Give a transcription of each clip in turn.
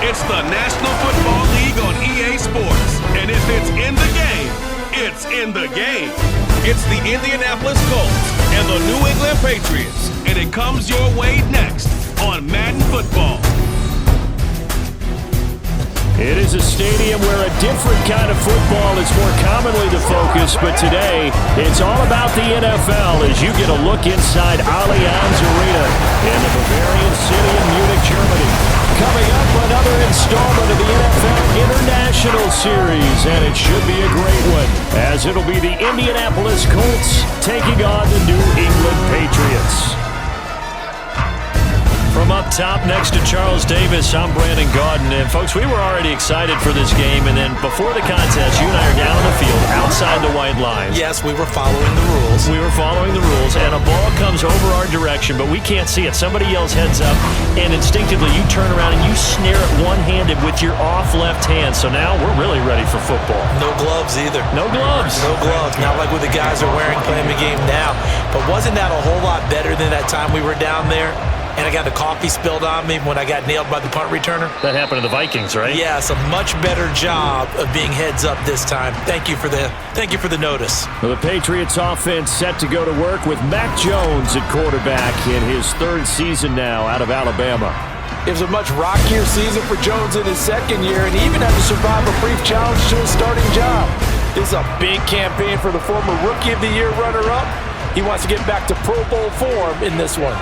It's the National Football League on EA Sports. And if it's in the game, it's in the game. It's the Indianapolis Colts and the New England Patriots. And it comes your way next on Madden Football. It is a stadium where a different kind of football is more commonly the focus, but today it's all about the NFL as you get a look inside Allianz Arena in the Bavarian city of Munich, Germany. Coming up, another installment of the NFL International Series, and it should be a great one, as it'll be the Indianapolis Colts taking on the New England Patriots. From up top next to Charles Davis, I'm Brandon Gaudin. And folks, we were already excited for this game, and then before the contest, you and I are down on the field outside the white lines. Yes, we were following the rules. We were following the rules, and a ball comes over our direction, but we can't see it. Somebody yells heads up, and instinctively you turn around and you snare it one-handed with your off left hand. So now we're really ready for football. No gloves either. No gloves. No gloves. Not like what the guys are wearing playing the game now. But wasn't that a whole lot better than that time we were down there? And I got the coffee spilled on me when I got nailed by the punt returner. That happened to the Vikings, right? Yes, a much better job of being heads up this time. Thank you for the notice. Well, the Patriots offense set to go to work with Mac Jones at quarterback in his third season now out of Alabama. It was a much rockier season for Jones in his second year, and he even had to survive a brief challenge to his starting job. This is a big campaign for the former Rookie of the Year runner-up. He wants to get back to Pro Bowl form in this one.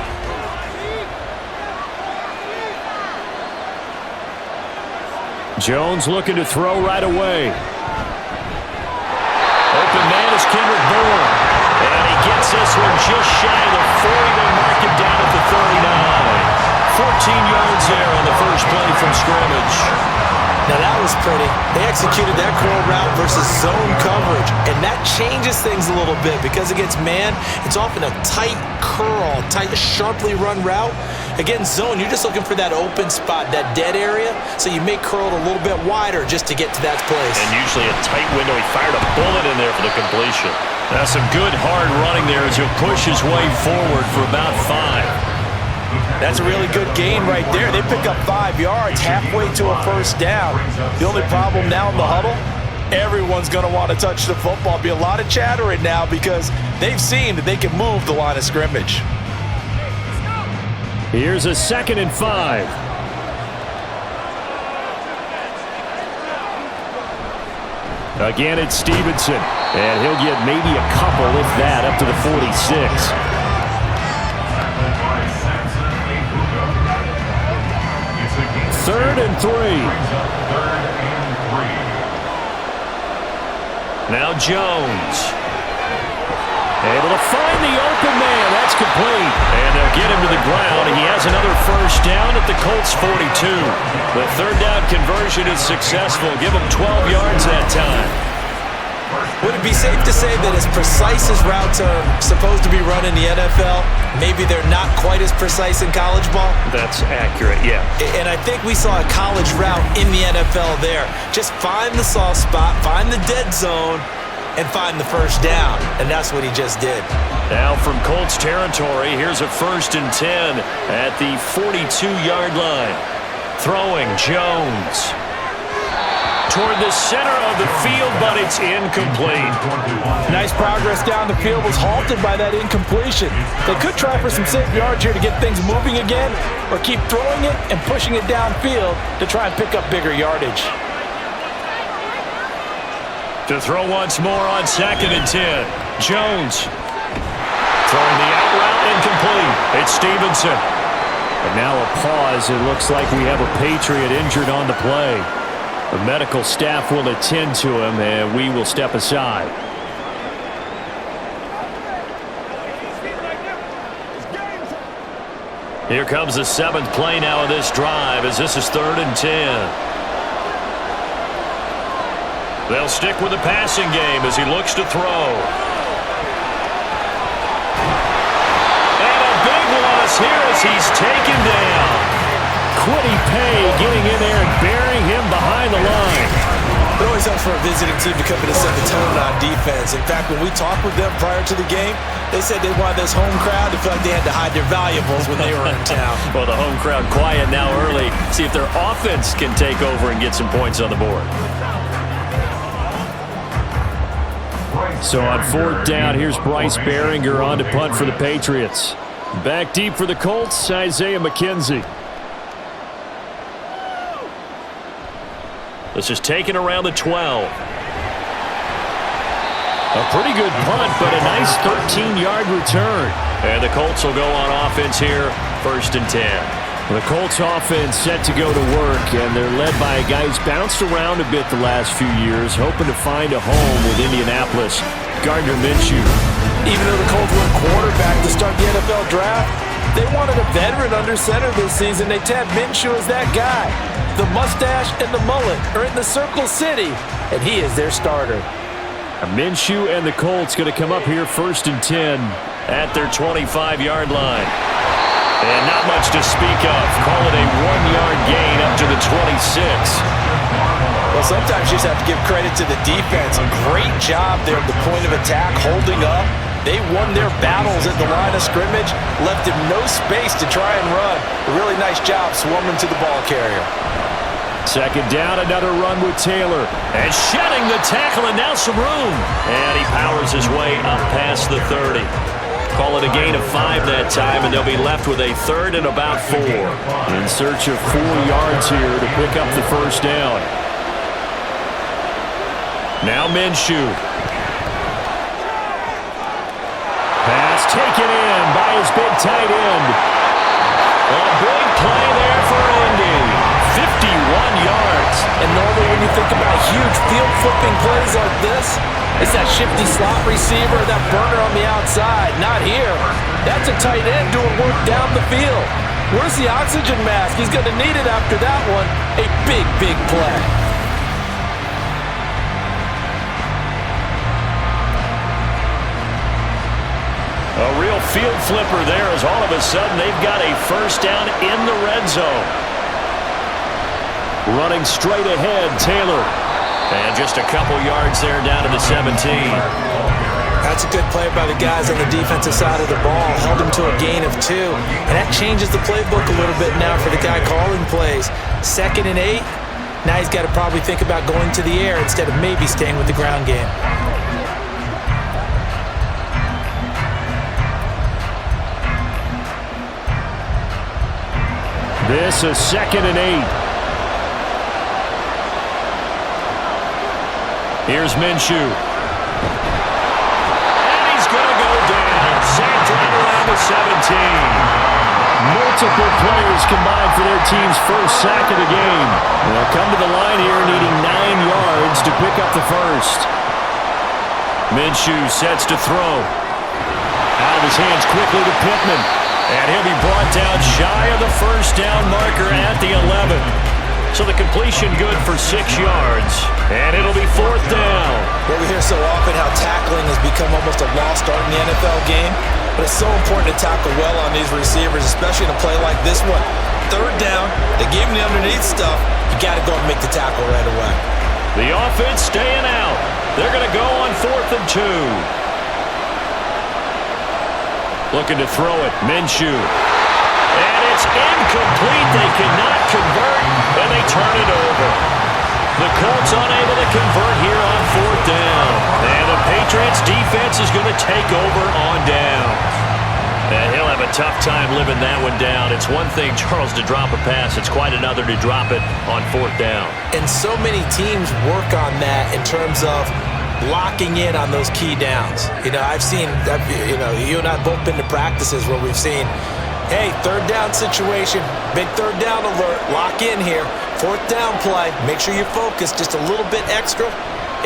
Jones looking to throw right away. Open man is Kendrick Bourne. And he gets this one just shy of the 40. They mark him down at the 39. 14 yards there on the first play from scrimmage. Now that was pretty. They executed that curl route versus zone coverage, and that changes things a little bit because against man, it's often a tight curl, tight, sharply run route. Against zone, you're just looking for that open spot, that dead area, so you may curl it a little bit wider just to get to that place. And usually a tight window. He fired a bullet in there for the completion. Now some good hard running there as he'll push his way forward for about 5. That's a really good gain right there. They pick up 5 yards halfway to a first down. The only problem now in the huddle, everyone's going to want to touch the football. Be a lot of chattering now because they've seen that they can move the line of scrimmage. Here's a 2nd and 5. Again, it's Stevenson, and he'll get maybe a couple, if that, up to the 46. Third and 3. Now Jones. Able to find the open man. That's complete. And they'll get him to the ground. He has another first down at the Colts 42. The third down conversion is successful. Give him 12 yards that time. Would it be safe to say that as precise as routes are supposed to be run in the NFL, maybe they're not quite as precise in college ball? That's accurate, yeah. And I think we saw a college route in the NFL there. Just find the soft spot, find the dead zone, and find the first down. And that's what he just did. Now from Colts territory, here's a 1st and 10 at the 42-yard line. Throwing Jones toward the center of the field, but it's incomplete. Nice progress down the field, was halted by that incompletion. They could try for some safe yards here to get things moving again, or keep throwing it and pushing it downfield to try and pick up bigger yardage. To throw once more on 2nd and 10. Jones throwing the out route, incomplete. It's Stevenson. And now a pause. It looks like we have a Patriot injured on the play. The medical staff will attend to him, and we will step aside. Here comes the 7th play now of this drive, as this is 3rd and 10. They'll stick with the passing game as he looks to throw. And a big loss here as he's taken down. Quiddy Pay getting in there and burying him behind the line. It always helps for a visiting team to come in and set the tone on defense. In fact, when we talked with them prior to the game, they said they wanted this home crowd to feel like they had to hide their valuables when they were in town. Well, the home crowd quiet now early. See if their offense can take over and get some points on the board. So on 4th down, here's Bryce Behringer on to punt for the Patriots. Back deep for the Colts, Isaiah McKenzie. This is taken around the 12. A pretty good punt, but a nice 13-yard return. And the Colts will go on offense here, 1st and 10. The Colts offense set to go to work, and they're led by a guy who's bounced around a bit the last few years, hoping to find a home with Indianapolis, Gardner Minshew. Even though the Colts went quarterback to start the NFL draft, they wanted a veteran under center this season. They tabbed Minshew as that guy. The mustache and the mullet are in the Circle City, and he is their starter. Minshew and the Colts going to come up here 1st and 10 at their 25-yard line. And not much to speak of. Call it a 1-yard gain up to the 26. Well, sometimes you just have to give credit to the defense. A great job there at the point of attack, holding up. They won their battles at the line of scrimmage, left him no space to try and run. A really nice job swarming to the ball carrier. 2nd down, another run with Taylor. And shedding the tackle, and now some room. And he powers his way up past the 30. Call it a gain of 5 that time, and they'll be left with a 3rd and about 4. In search of 4 yards here to pick up the 1st down. Now Minshew. Pass taken in by his big tight end. A big play there for Indy. 51 yards. And normally when you think about huge field flipping plays like this, it's that shifty slot receiver, that burner on the outside. Not here. That's a tight end doing work down the field. Where's the oxygen mask? He's going to need it after that one. A big, big play. A real field flipper there as all of a sudden they've got a 1st down in the red zone. Running straight ahead, Taylor. And just a couple yards there down to the 17. That's a good play by the guys on the defensive side of the ball. Held him to a gain of 2. And that changes the playbook a little bit now for the guy calling plays. 2nd and 8. Now he's got to probably think about going to the air instead of maybe staying with the ground game. This is 2nd and 8. Here's Minshew. And he's going to go down. Sacked right around the 17. Multiple players combined for their team's 1st sack of the game. They'll come to the line here needing 9 yards to pick up the 1st. Minshew sets to throw. Out of his hands quickly to Pittman. And he'll be brought down shy of the 1st down marker at the 11. So the completion good for 6 yards. And it'll be 4th down. Well, we hear so often how tackling has become almost a lost art in the NFL game. But it's so important to tackle well on these receivers, especially in a play like this one. 3rd down, they gave him the underneath stuff. You got to go and make the tackle right away. The offense staying out. They're going to go on 4th and 2. Looking to throw it, Minshew. And it's incomplete. They cannot convert, and they turn it over. The Colts unable to convert here on 4th down. And the Patriots defense is going to take over on down. And he'll have a tough time living that one down. It's one thing, Charles, to drop a pass. It's quite another to drop it on 4th down. And so many teams work on that in terms of locking in on those key downs. I've seen, you and I both been to practices where we've seen, hey, 3rd down situation, big 3rd down alert, lock in here, 4th down play, make sure you're focused just a little bit extra.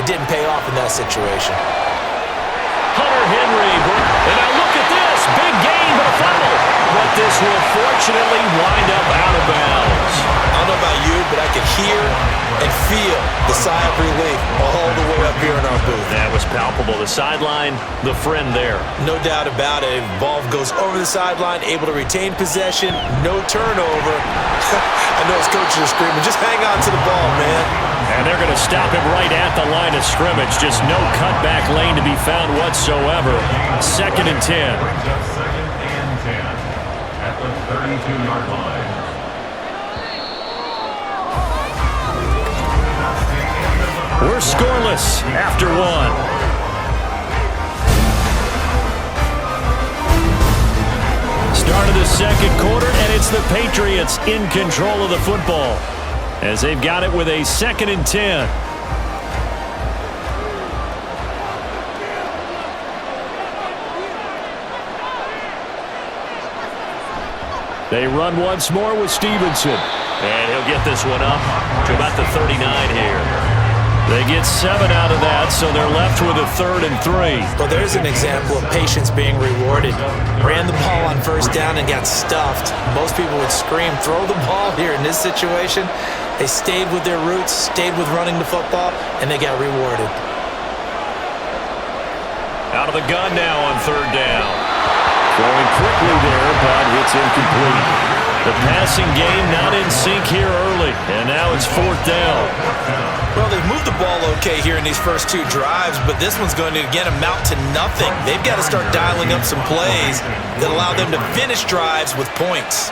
It didn't pay off in that situation. Hunter Henry, and now look at this, big gain, but a fumble. But this will fortunately wind up out of bounds. I don't know about you, but I could hear and feel the sigh of relief all the way up here in our booth. That was palpable. The sideline, the friend there. No doubt about it. Ball goes over the sideline, able to retain possession, no turnover. I know his coaches are screaming, just hang on to the ball, man. And they're going to stop him right at the line of scrimmage. Just no cutback lane to be found whatsoever. 2nd and 10. At the 32-yard line. We're scoreless after 1. Start of the 2nd quarter, and it's the Patriots in control of the football as they've got it with a 2nd and 10. They run once more with Stevenson. And he'll get this one up to about the 39 here. They get 7 out of that, so they're left with a 3rd and 3. Well, there's an example of patience being rewarded. Ran the ball on 1st down and got stuffed. Most people would scream, throw the ball here. In this situation, they stayed with their roots, stayed with running the football, and they got rewarded. Out of the gun now on 3rd down. Throwing quickly there, but it's incomplete. The passing game not in sync here early, and now it's 4th down. Well, they've moved the ball okay here in these first 2 drives, but this one's going to, again, amount to nothing. They've got to start dialing up some plays that allow them to finish drives with points.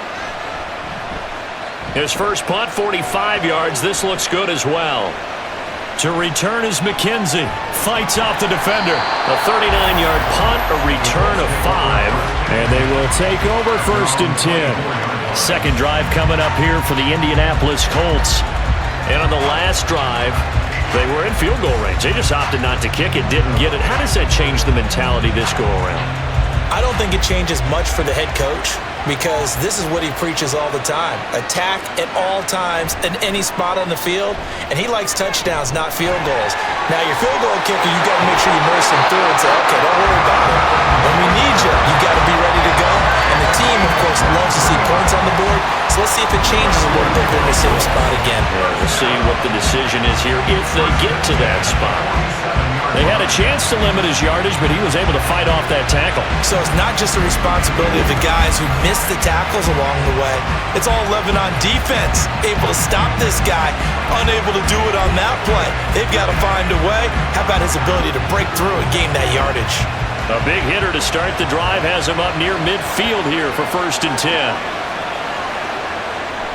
His first punt, 45 yards. This looks good as well. To return is McKenzie. Fights off the defender. A 39-yard punt, a return of 5. And they will take over 1st and 10. 2nd drive coming up here for the Indianapolis Colts. And on the last drive, they were in field goal range. They just opted not to kick it, didn't get it. How does that change the mentality this go around? I don't think it changes much for the head coach because this is what he preaches all the time. Attack at all times in any spot on the field, and he likes touchdowns, not field goals. Now, your field goal kicker, you got to make sure you nurse him through and say, okay, don't worry about it. When we need you, you got to be ready to go. And the team, of course, loves to see points on the board. So let's see if it changes a little bit in the same spot again. Yeah, we'll see what the decision is here if they get to that spot. They had a chance to limit his yardage, but he was able to fight off that tackle. So it's not just the responsibility of the guys who missed the tackles along the way. It's all 11 on defense. Able to stop this guy, unable to do it on that play. They've got to find a way. How about his ability to break through and gain that yardage? A big hitter to start the drive has him up near midfield here for 1st and 10.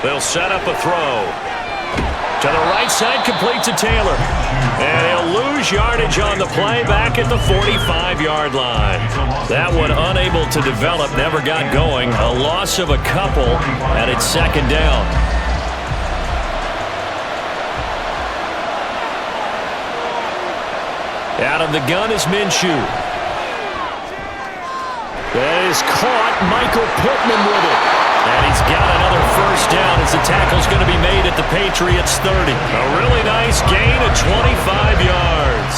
They'll set up a throw. To the right side, complete to Taylor. And he'll lose yardage on the play back at the 45-yard line. That one unable to develop, never got going. A loss of a couple, and it's 2nd down. Out of the gun is Minshew. That is caught. Michael Pittman with it. And he's got another 1st down as the tackle's going to be made at the Patriots 30. A really nice gain of 25 yards.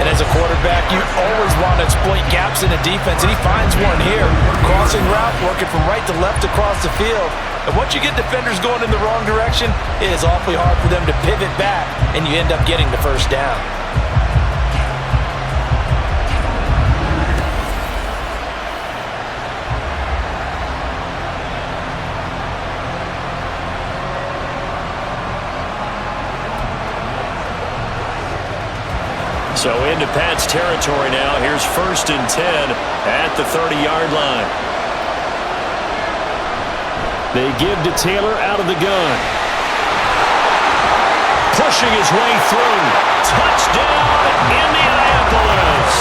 And as a quarterback, you always want to exploit gaps in the defense, and he finds one here. Crossing route, working from right to left across the field. And once you get defenders going in the wrong direction, it is awfully hard for them to pivot back, and you end up getting the 1st down. So into Pat's territory now. Here's 1st and 10 at the 30-yard line. They give to Taylor out of the gun. Pushing his way through. Touchdown, Indianapolis.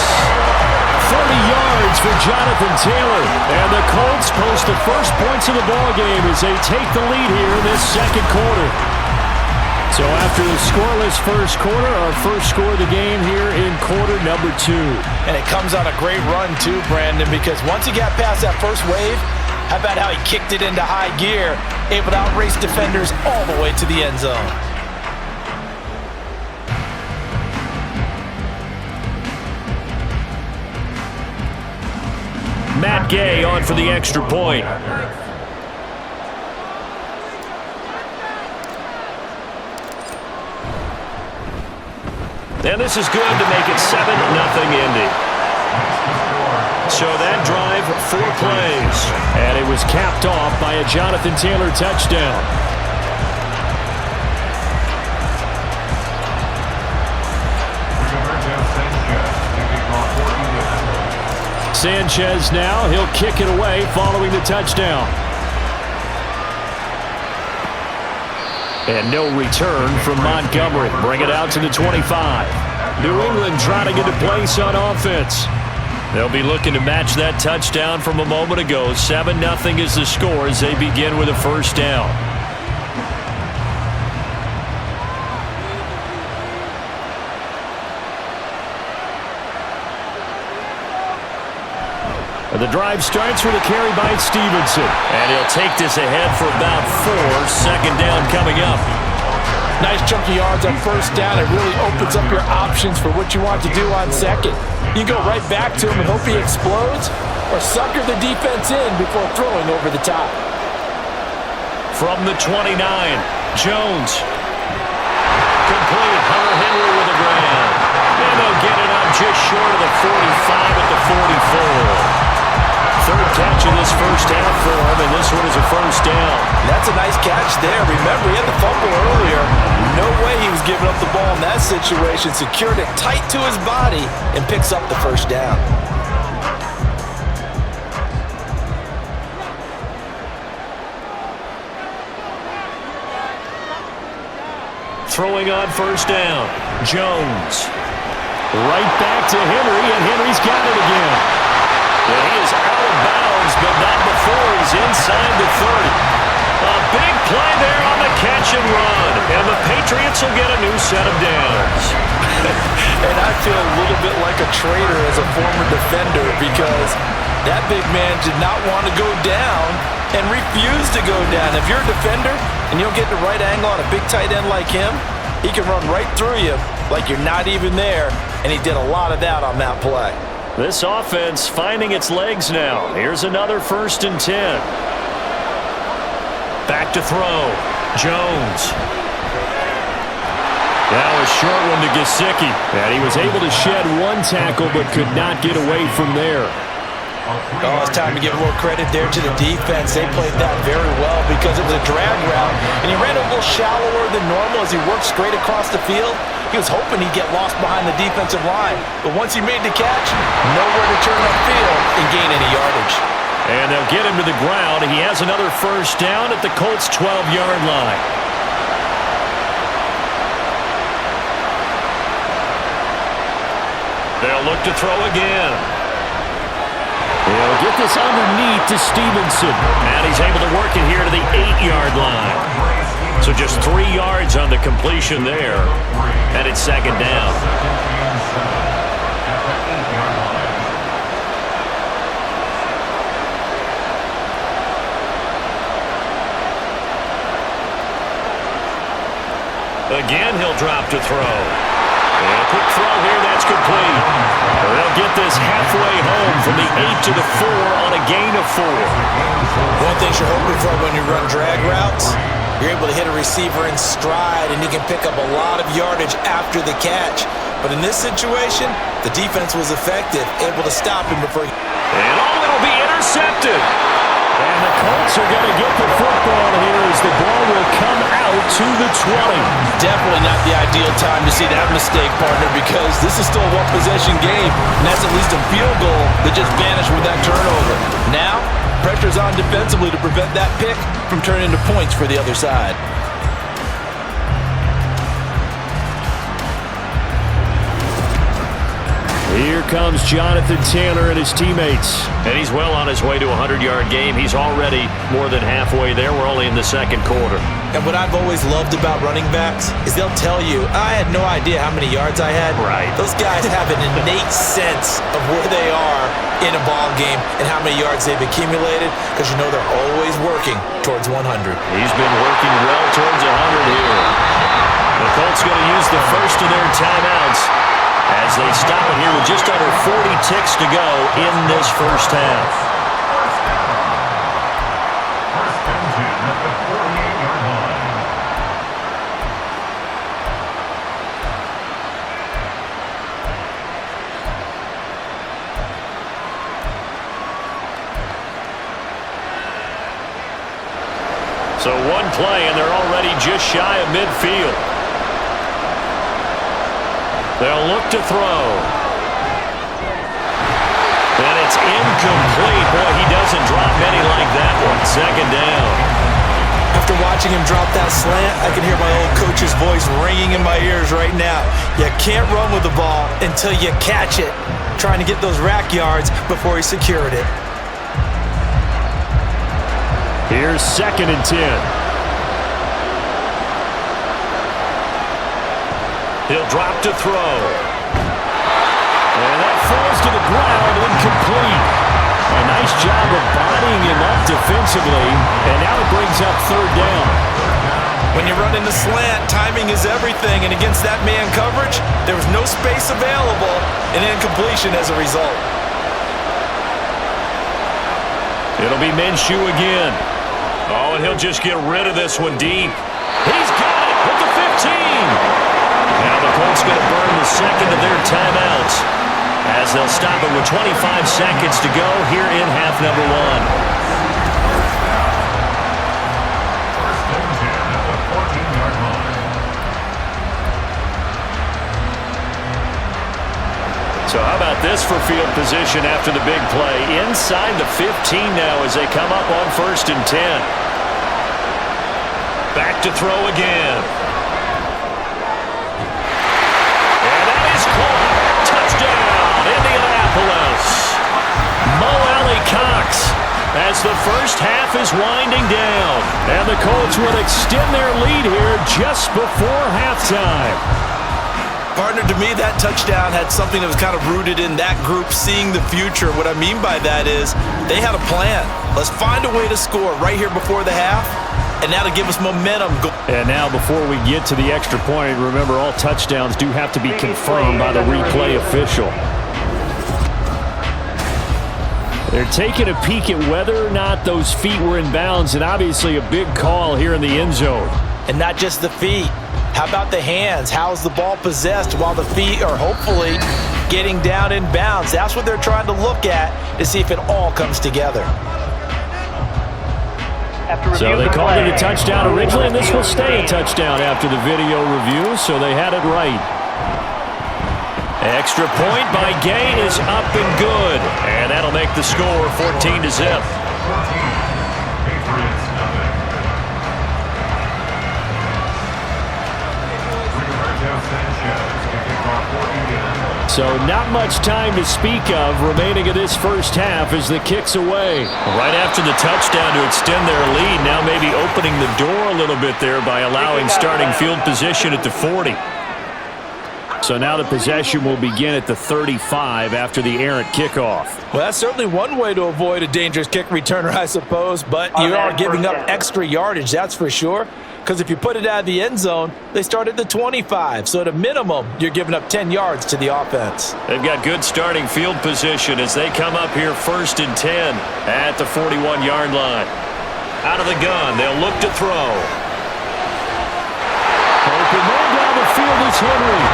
30 yards for Jonathan Taylor. And the Colts post the first points of the ballgame as they take the lead here in this 2nd quarter. So after the scoreless first quarter, our first score of the game here in quarter number 2. And it comes on a great run too, Brandon, because once he got past that first wave, how about how he kicked it into high gear, able to outrace defenders all the way to the end zone. Matt Gay on for the extra point. And this is good to make it 7-0 Indy. So that drive, 4 plays. And it was capped off by a Jonathan Taylor touchdown. Sanchez now. He'll kick it away following the touchdown. And no return from Montgomery. Bring it out to the 25. New England trying to get a place on offense. They'll be looking to match that touchdown from a moment ago. 7-0 is the score as they begin with a first down. The drive starts with a carry by Stevenson. And he'll take this ahead for about 4. Second down coming up. Nice chunky yards on first down. It really opens up your options for what you want to do on second. You can go right back to him and hope he explodes, or sucker the defense in before throwing over the top. From the 29, Jones. Complete. Hunter Henry with a grab. And they'll get it up just short of the 45 at the 44. Third catch of this first half for him, and this one is a first down. That's a nice catch there. Remember, he had the fumble earlier. No way he was giving up the ball in that situation. Secured it tight to his body and picks up the first down. Throwing on first down, Jones. Right back to Henry, and Henry's got it again. And he is out of bounds, but not before he's inside the 30. A big play there on the catch and run. And the Patriots will get a new set of downs. And I feel a little bit like a traitor as a former defender, because that big man did not want to go down and refused to go down. If you're a defender and you'll get the right angle on a big tight end like him, he can run right through you like you're not even there. And he did a lot of that on that play. This offense finding its legs now. Here's another 1st and 10. Back to throw. Jones. Now a short one to Gesicki. And he was able to shed one tackle but could not get away from there. Oh, it's time to give a little credit there to the defense. They played that very well because it was a drag route, and he ran a little shallower than normal as he worked straight across the field. He was hoping he'd get lost behind the defensive line, but once he made the catch, nowhere to turn upfield and gain any yardage. And they'll get him to the ground. He has another first down at the Colts' 12-yard line. They'll look to throw again. He'll get this underneath to Stevenson. And he's able to work it here to the 8-yard line. So just 3 yards on the completion there. And it's second down. Again, he'll drop to throw. And a quick throw here, that's complete. They'll get this halfway home from the 8 to the 4 on a gain of 4. One thing you're hoping for when you run drag routes, you're able to hit a receiver in stride, and you can pick up a lot of yardage after the catch. But in this situation, the defense was effective, able to stop him before he... And it'll be intercepted. And the Colts are going to get the football here as the ball will come out to the 20. Definitely not the ideal time to see that mistake, partner, because this is still a one-possession game, and that's at least a field goal that just vanished with that turnover. Now, pressure's on defensively to prevent that pick from turning into points for the other side. Here comes Jonathan Taylor and his teammates. And he's well on his way to a 100-yard game. He's already more than halfway there. We're only in the second quarter. And what I've always loved about running backs is they'll tell you, I had no idea how many yards I had. Right. Those guys have an innate sense of where they are in a ball game and how many yards they've accumulated, because you know they're always working towards 100. He's been working well towards 100 here. The Colts going to use the first of their timeouts as they stop it here with just under 40 ticks to go in this first half. First and 10 at the 48-yard line. So one play, and they're already just shy of midfield. They'll look to throw. And That's incomplete. Boy, he doesn't drop many like that one. Second down. After watching him drop that slant, I can hear my old coach's voice ringing in my ears right now. You can't run with the ball until you catch it. Trying to get those rack yards before he secured it. Here's 2nd and 10. He'll drop to throw. And that falls to the ground, incomplete. A nice job of bodying him up defensively, and now it brings up 3rd down. When you run in the slant, timing is everything, and against that man coverage, there was no space available, and incompletion as a result. It'll be Minshew again. Oh, and he'll just get rid of this one deep. He's got it with the 15. Now the Colts going to burn the 2nd of their timeouts as they'll stop it with 25 seconds to go here in half number 1. So how about this for field position after the big play? Inside the 15 now as they come up on 1st and 10. Back to throw again. And that is caught. Touchdown, Indianapolis. Mo Alley-Cox as the first half is winding down. And the Colts will extend their lead here just before halftime. Partner, to me, that touchdown had something that was kind of rooted in that group seeing the future. What I mean by that is they had a plan. Let's find a way to score right here before the half, and now to give us momentum. And now before we get to the extra point, remember all touchdowns do have to be confirmed by the replay official. They're taking a peek at whether or not those feet were in bounds, and obviously a big call here in the end zone. And not just the feet. How about the hands? How's the ball possessed while the feet are hopefully getting down in bounds? That's what they're trying to look at to see if it all comes together. So they called it a touchdown originally, and this will stay a touchdown after the video review, so they had it right. Extra point by Gay is up and good, and that'll make the score 14-0. So not much time to speak of remaining in this first half as the kick's away. Right after the touchdown to extend their lead, now maybe opening the door a little bit there by allowing starting field position at the 40. So now the possession will begin at the 35 after the errant kickoff. Well, that's certainly one way to avoid a dangerous kick returner, I suppose, but you are giving up extra yardage, that's for sure. Because if you put it out of the end zone, they start at the 25. So at a minimum, you're giving up 10 yards to the offense. They've got good starting field position as they come up here 1st and 10 at the 41-yard line. Out of the gun, they'll look to throw. Open man down the field is Henry.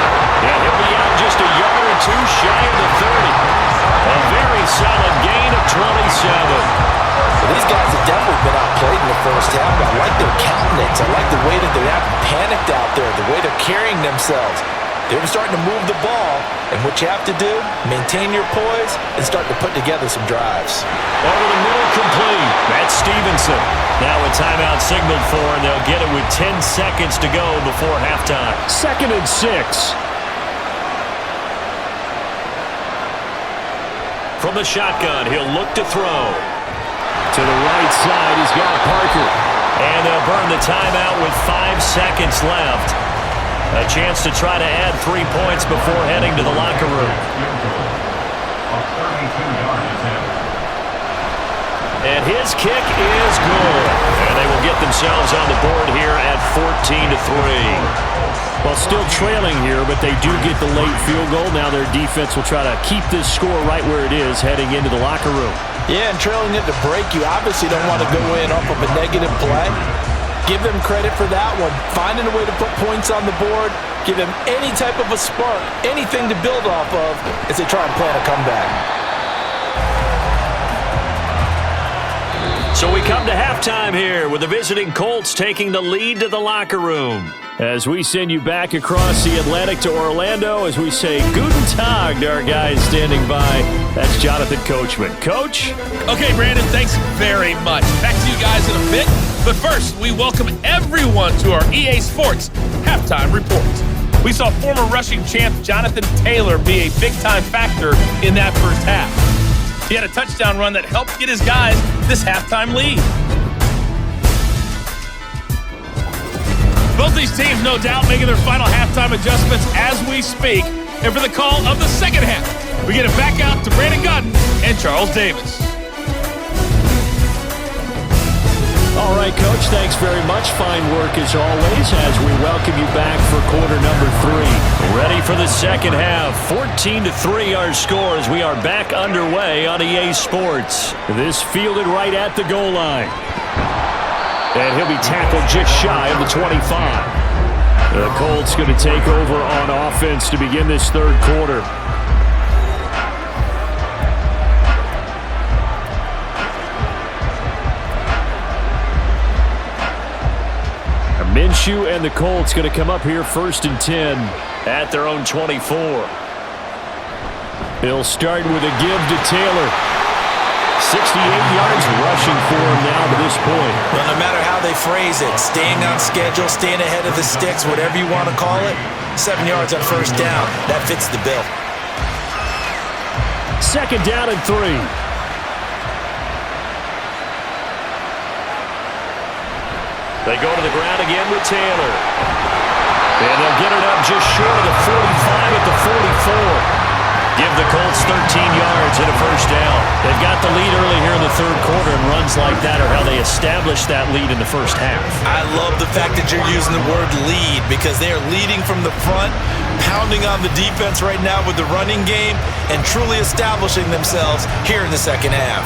Yeah, he'll be out just a yard or two shy of the 30. A very solid gain of 27. Well, these guys have definitely been outplayed in the first half. I like their countenance. I like the way that they haven't panicked out there, the way they're carrying themselves. They're starting to move the ball, and what you have to do, maintain your poise and start to put together some drives. Over the middle, complete. That's Stevenson. Now a timeout signaled for, and they'll get it with 10 seconds to go before halftime. 2nd and 6. From the shotgun, he'll look to throw. To the right side, he's got Parker. And they'll burn the timeout with 5 seconds left. A chance to try to add 3 points before heading to the locker room. And his kick is good. And they will get themselves on the board here at 14-3. Well, still trailing here, but they do get the late field goal. Now their defense will try to keep this score right where it is heading into the locker room. Yeah, and trailing it to break, you obviously don't want to go in off of a negative play. Give them credit for that one. Finding a way to put points on the board, give them any type of a spark, anything to build off of as they try and plan a comeback. So we come to halftime here with the visiting Colts taking the lead to the locker room. As we send you back across the Atlantic to Orlando, as we say Guten Tag to our guys standing by. That's Jonathan Coachman. Coach? Okay, Brandon, thanks very much. Back to you guys in a bit. But first, we welcome everyone to our EA Sports Halftime Report. We saw former rushing champ Jonathan Taylor be a big-time factor in that first half. He had a touchdown run that helped get his guys this halftime lead. Both these teams, no doubt, making their final halftime adjustments as we speak. And for the call of the second half, we get it back out to Brandon Godden and Charles Davis. All right, Coach, thanks very much. Fine work as always as we welcome you back for quarter number 3. Ready for the second half. 14-3 our score as we are back underway on EA Sports. This fielded right at the goal line. And he'll be tackled just shy of the 25. The Colts going to take over on offense to begin this third quarter. Minshew and the Colts going to come up here 1st and 10 at their own 24. He'll start with a give to Taylor. 68 yards rushing for him now to this point. Well, no matter how they phrase it, staying on schedule, staying ahead of the sticks, whatever you want to call it, 7 yards on first down, that fits the bill. 2nd down and 3. They go to the ground again with Taylor. And they'll get it up just short of the 45 at the 44. Give the Colts 13 yards and a first down. They've got the lead early here in the third quarter, and runs like that are how they established that lead in the first half. I love the fact that you're using the word lead because they are leading from the front, pounding on the defense right now with the running game, and truly establishing themselves here in the second half.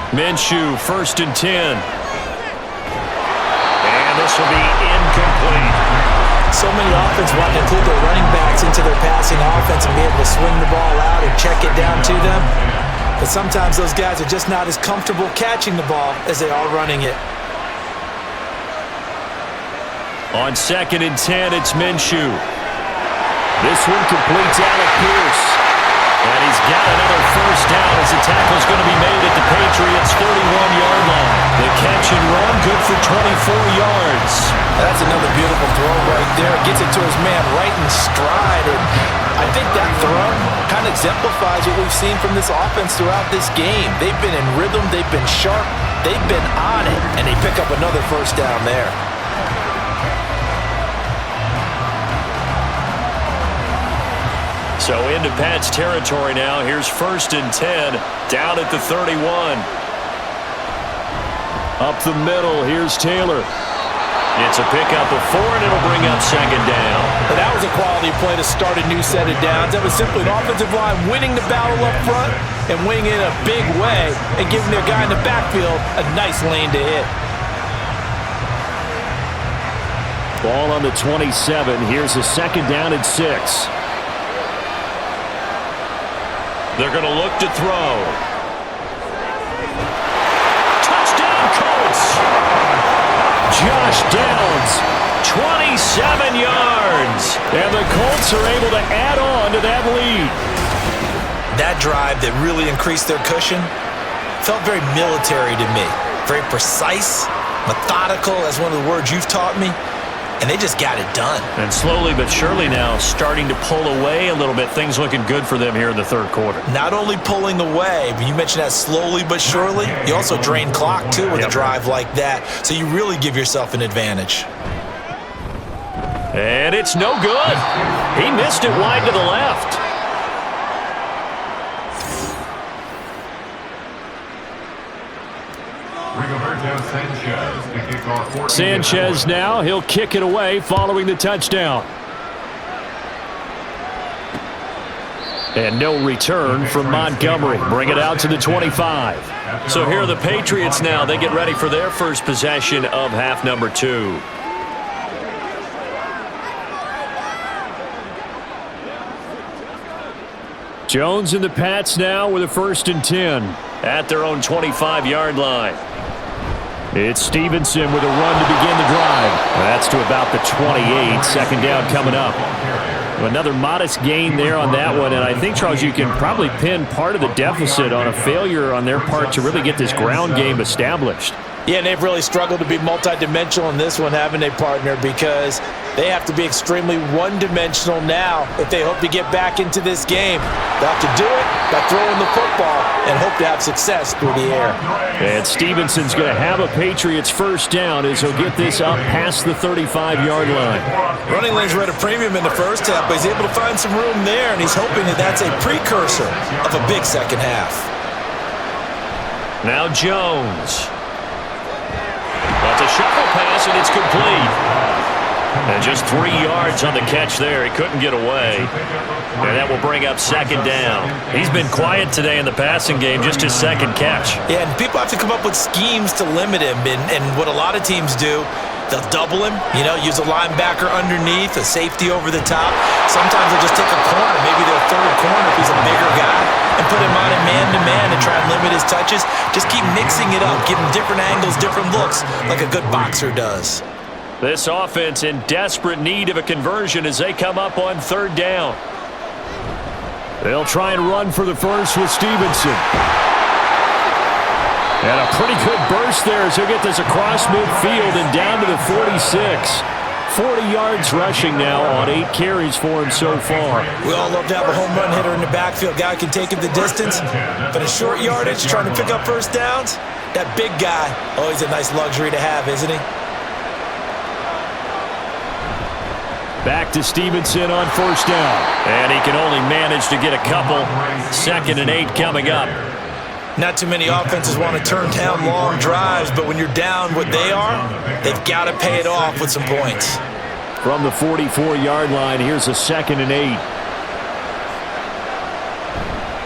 Minshew, 1st and 10. And this will be incomplete. So many offenses want to include their running backs into their passing offense and be able to swing the ball out and check it down to them. But sometimes those guys are just not as comfortable catching the ball as they are running it. On 2nd and 10, it's Minshew. This one completes Alec Pierce. And he's got another first down as the tackle's going to be made at the Patriots' 31-yard line. The catch and run good for 24 yards. That's another beautiful throw right there. Gets it to his man right in stride. And I think that throw kind of exemplifies what we've seen from this offense throughout this game. They've been in rhythm. They've been sharp. They've been on it. And they pick up another first down there. So into Pat's territory now. Here's 1st and 10, down at the 31. Up the middle, here's Taylor. It's a pickup of 4, and it'll bring up 2nd down. But that was a quality play to start a new set of downs. That was simply an offensive line winning the battle up front and winning it in a big way and giving their guy in the backfield a nice lane to hit. Ball on the 27. Here's a 2nd down and 6. They're going to look to throw. Touchdown, Colts! Josh Downs, 27 yards. And the Colts are able to add on to that lead. That drive that really increased their cushion felt very military to me. Very precise, methodical, that's one of the words you've taught me. And they just got it done. And slowly but surely now starting to pull away a little bit. Things looking good for them here in the third quarter. Not only pulling away, but you mentioned that slowly but surely. You also drain clock, too, with a drive like that. So you really give yourself an advantage. And it's no good. He missed it wide to the left. Sanchez now, he'll kick it away following the touchdown. And no return from Montgomery. Bring it out to the 25. So here are the Patriots now. They get ready for their first possession of half number 2. Jones and the Pats now with a 1st and 10 at their own 25-yard line. It's Stevenson with a run to begin the drive. That's to about the 28. 2nd down coming up. Another modest gain there on that one, and I think, Charles, you can probably pin part of the deficit on a failure on their part to really get this ground game established. Yeah, and they've really struggled to be multidimensional in this one, haven't they, partner? Because they have to be extremely one-dimensional now if they hope to get back into this game. They'll have to do it by throwing the football and hope to have success through the air. And Stevenson's going to have a Patriots 1st down as he'll get this up past the 35-yard line. Running lanes were at a premium in the first half, but he's able to find some room there, and he's hoping that that's a precursor of a big second half. Now Jones. That's a shuffle pass, and it's complete. And just 3 yards on the catch there. He couldn't get away. And that will bring up 2nd down. He's been quiet today in the passing game, just his 2nd catch. Yeah, and people have to come up with schemes to limit him. And what a lot of teams do, they'll double him, use a linebacker underneath, a safety over the top. Sometimes they'll just take a corner, maybe their 3rd corner if he's a bigger guy, and put him on a man-to-man and try and limit his touches. Just keep mixing it up, give him different angles, different looks, like a good boxer does. This offense in desperate need of a conversion as they come up on 3rd down. They'll try and run for the first with Stevenson. And a pretty good burst there as he'll get this across midfield and down to the 46. 40 yards rushing now on 8 carries for him so far. We all love to have a home run hitter in the backfield. Guy can take it the distance. But a short yardage, trying to pick up 1st downs, that big guy, always a nice luxury to have, isn't he? Back to Stevenson on 1st down. And he can only manage to get a couple. 2nd and 8 coming up. Not too many offenses want to turn down long drives, but when you're down what they are, they've got to pay it off with some points. From the 44-yard line, here's a 2nd and 8.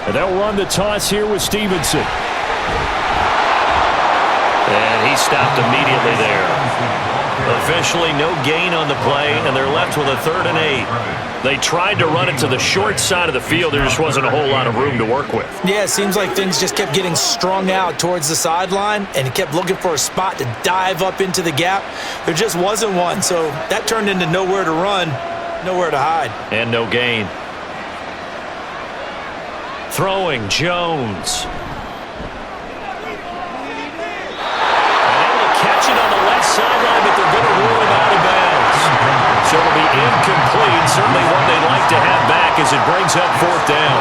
And they'll run the toss here with Stevenson. And he stopped immediately there. Officially no gain on the play, and they're left with a 3rd and 8. They tried to run it to the short side of the field. There just wasn't a whole lot of room to work with. Yeah, it seems like things just kept getting strung out towards the sideline, and he kept looking for a spot to dive up into the gap. There just wasn't one, so that turned into nowhere to run, nowhere to hide. And no gain. Throwing, Jones. Sideline, but they're going to rule him out of bounds. So it'll be incomplete. Certainly one they'd like to have back as it brings up 4th down.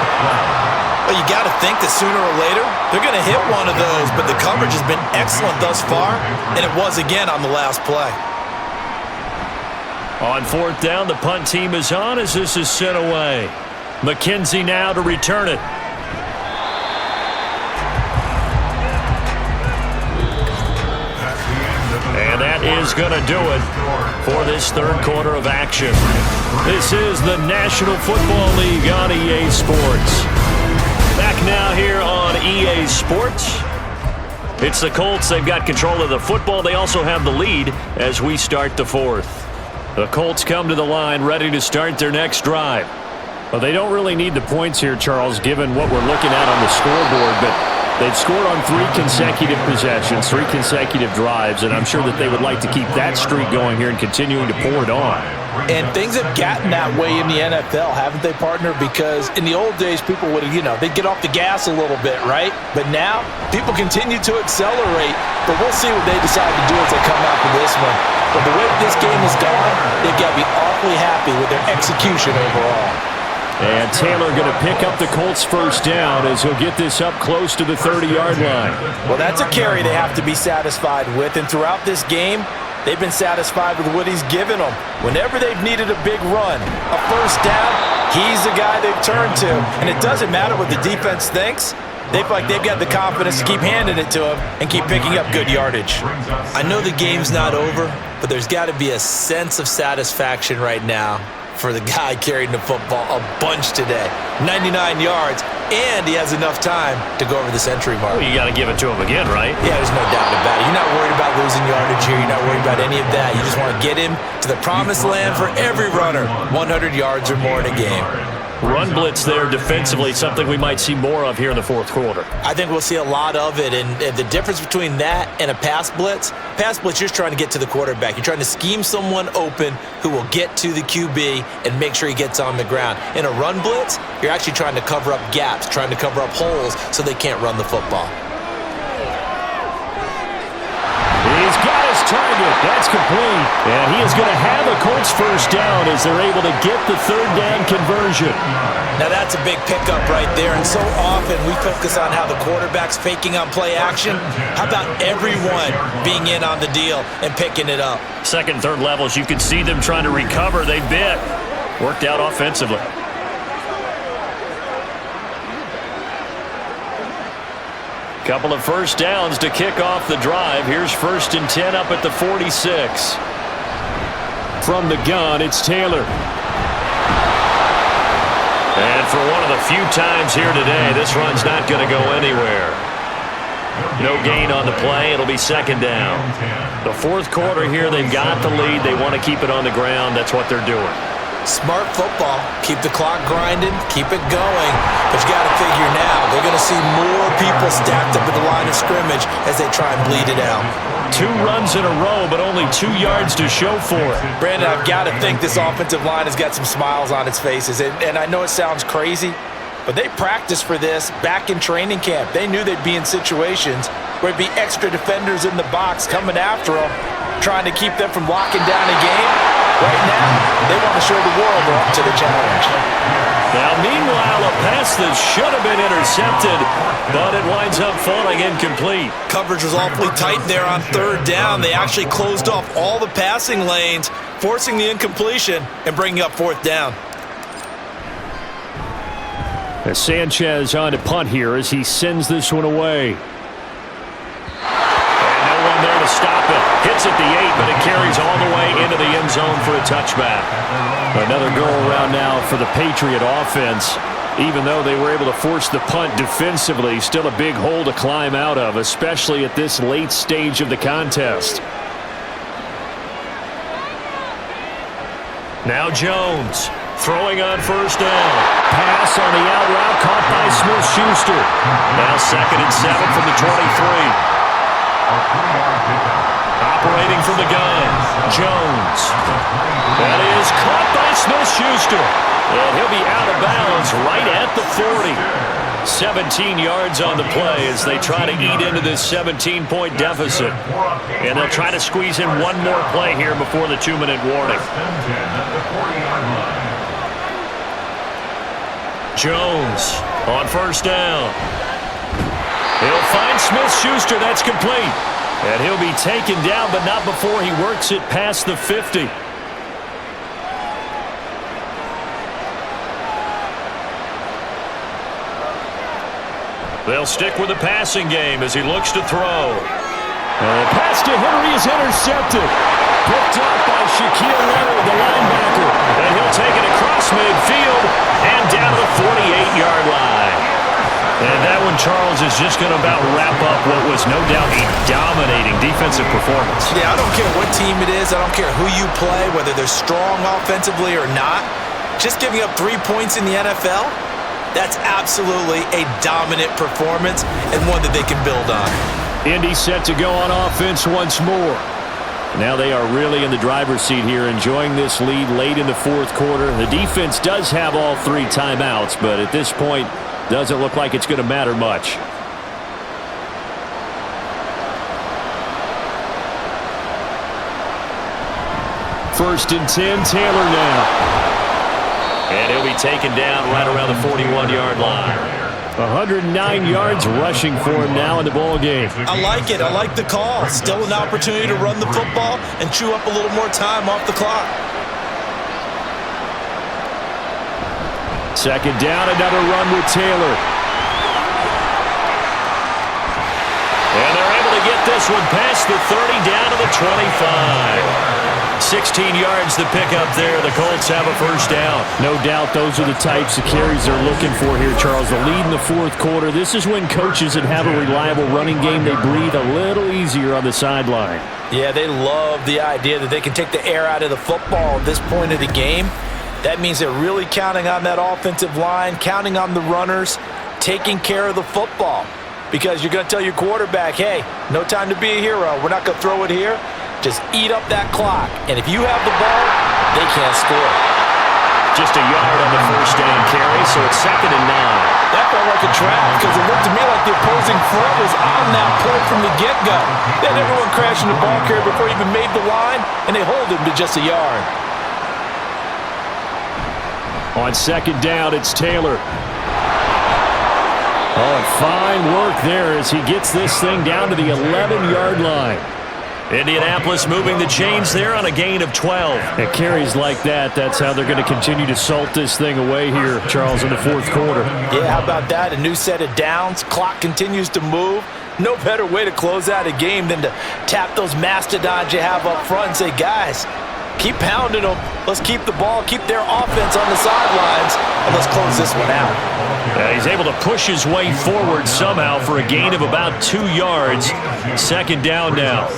Well, you got to think that sooner or later they're going to hit one of those, but the coverage has been excellent thus far, and it was again on the last play. On 4th down, the punt team is on as this is sent away. McKenzie now to return it. And that is going to do it for this 3rd quarter of action. This is the National Football League on EA Sports. Back now here on EA Sports. It's the Colts. They've got control of the football. They also have the lead as we start the 4th. The Colts come to the line ready to start their next drive. Well, they don't really need the points here, Charles, given what we're looking at on the scoreboard, but they've scored on 3 consecutive possessions, 3 consecutive drives, and I'm sure that they would like to keep that streak going here and continuing to pour it on. And things have gotten that way in the NFL, haven't they, partner? Because in the old days, people would, they'd get off the gas a little bit, right? But now, people continue to accelerate, but we'll see what they decide to do as they come out for this one. But the way this game has gone, they've got to be awfully happy with their execution overall. And Taylor going to pick up the Colts' 1st down as he'll get this up close to the 30-yard line. Well, that's a carry they have to be satisfied with. And throughout this game, they've been satisfied with what he's given them. Whenever they've needed a big run, a 1st down, he's the guy they've turned to. And it doesn't matter what the defense thinks. They feel like they've got the confidence to keep handing it to him and keep picking up good yardage. I know the game's not over, but there's got to be a sense of satisfaction right now for the guy carrying the football a bunch today. 99 yards, and he has enough time to go over the century mark. Well, you got to give it to him again, right? Yeah, there's no doubt about it. You're not worried about losing yardage here. You're not worried about any of that. You just want to get him to the promised land for every runner, 100 yards or more in a game. run blitz there defensively, something we might see more of here in the fourth quarter. I think we'll see a lot of it, and the difference between that and a pass blitz, you're just trying to get to the quarterback. You're trying to scheme someone open who will get to the QB and make sure he gets on the ground. In a run blitz, you're actually trying to cover up gaps, trying to cover up holes so they can't run the football. He's got his target. That's complete. And he is going to have a Colts first down as they're able to get the third down conversion. Now that's a big pickup right there, and so often we focus on how the quarterback's faking on play action. How about everyone being in on the deal and picking it up? Second and third levels, you can see them trying to recover. They bit. Worked out offensively. Couple of first downs to kick off the drive. Here's 1st and 10 up at the 46. From the gun, it's Taylor. And for one of the few times here today, this run's not going to go anywhere. No gain on the play. It'll be second down. The fourth quarter here, they've got the lead. They want to keep it on the ground. That's what they're doing. Smart football. Keep the clock grinding. Keep it going. But you got to figure now, they're going to see more people stacked up at the line of scrimmage as they try and bleed it out. 2 runs in a row, but only 2 yards to show for it. Brandon, I've got to think this offensive line has got some smiles on its faces. And I know it sounds crazy, but they practiced for this back in training camp. They knew they'd be in situations where it'd be extra defenders in the box coming after them, trying to keep them from locking down a game. Right now, they want to show the world they're up to the challenge. Now, meanwhile, a pass that should have been intercepted, but it winds up falling incomplete. Coverage was awfully tight there on third down. They actually closed off all the passing lanes, forcing the incompletion and bringing up fourth down. As Sanchez on to punt here as he sends this one away. And no one there to stop it. Hits at the 8, but it carries all the way into the end zone for a touchback. Another go-around now for the Patriot offense. Even though they were able to force the punt defensively, still a big hole to climb out of, especially at this late stage of the contest. Now Jones. Throwing on first down. Pass on the out route caught by Smith-Schuster. Now 2nd and 7 from the 23. Operating from the gun, Jones. That is caught by Smith-Schuster. And he'll be out of bounds right at the 40. 17 yards on the play as they try to eat into this 17-point deficit. And they'll try to squeeze in one more play here before the 2-minute warning. Jones on first down. He'll find Smith-Schuster. That's complete. And he'll be taken down, but not before he works it past the 50. They'll stick with the passing game as he looks to throw. And the pass to Henry is intercepted. Picked up by Shaquille Leonard, the linebacker. And he'll take it across midfield and down to the 48-yard line. And that one, Charles, is just going to about wrap up what was no doubt a dominating defensive performance. Yeah, I don't care what team it is. I don't care who you play, whether they're strong offensively or not. Just giving up 3 points in the NFL, that's absolutely a dominant performance and one that they can build on. Indy set to go on offense once more. Now they are really in the driver's seat here, enjoying this lead late in the fourth quarter. The defense does have all 3 timeouts, but at this point, doesn't look like it's going to matter much. First and 10, Taylor now. And he'll be taken down right around the 41-yard line. 109 yards rushing for him now in the ball game. I like it. I like the call. Still an opportunity to run the football and chew up a little more time off the clock. Second down, another run with Taylor. And they're able to get this one past the 30 down to the 25. 16 yards to pick up there. The Colts have a first down. No doubt those are the types of carries they're looking for here, Charles. The lead in the fourth quarter. This is when coaches that have a reliable running game, they breathe a little easier on the sideline. Yeah, they love the idea that they can take the air out of the football at this point of the game. That means they're really counting on that offensive line, counting on the runners, taking care of the football. Because you're going to tell your quarterback, hey, no time to be a hero. We're not going to throw it here. Just eat up that clock. And if you have the ball, they can't score. Just a yard on the first down carry, so it's 2nd and 9. That felt like a trap because it looked to me like the opposing front was on that play from the get-go. They had everyone crashing the ball carrier before he even made the line, and they hold him to just a yard. On 2nd down, it's Taylor. Oh, and fine work there as he gets this thing down to the 11-yard line. Indianapolis moving the chains there on a gain of 12. It carries like that. That's how they're going to continue to salt this thing away here, Charles, in the 4th quarter. Yeah, how about that? A new set of downs. Clock continues to move. No better way to close out a game than to tap those mastodons you have up front and say, guys, keep pounding them. Let's keep the ball, keep their offense on the sidelines, and let's close this one out. He's able to push his way forward somehow for a gain of about 2 yards. 2nd down now.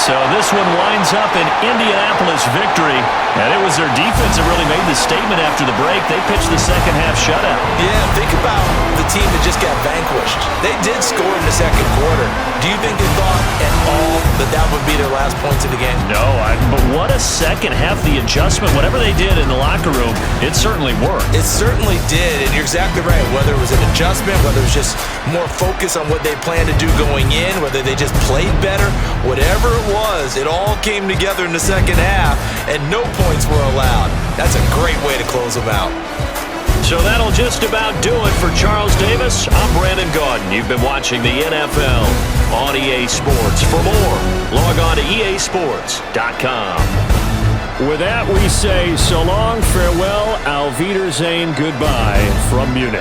So this one winds up an Indianapolis victory. And it was their defense that really made the statement after the break. They pitched the second half shutout. Yeah, think about the team that just got vanquished. They did score in the 2nd quarter. Do you think they thought at all that that would be their last points of the game? No, but what a second half. The adjustment, whatever they did in the locker room, it certainly worked. It certainly did, and you're exactly right. Whether it was an adjustment, whether it was just more focus on what they planned to do going in, whether they just played better, whatever it was, it all came together in the second half, and no points were allowed. That's a great way to close them out. So that'll just about do it for Charles Davis. I'm Brandon Gaudin. You've been watching the NFL on EA Sports. For more, log on to easports.com. With that, we say so long, farewell, auf Wiedersehen, goodbye from Munich.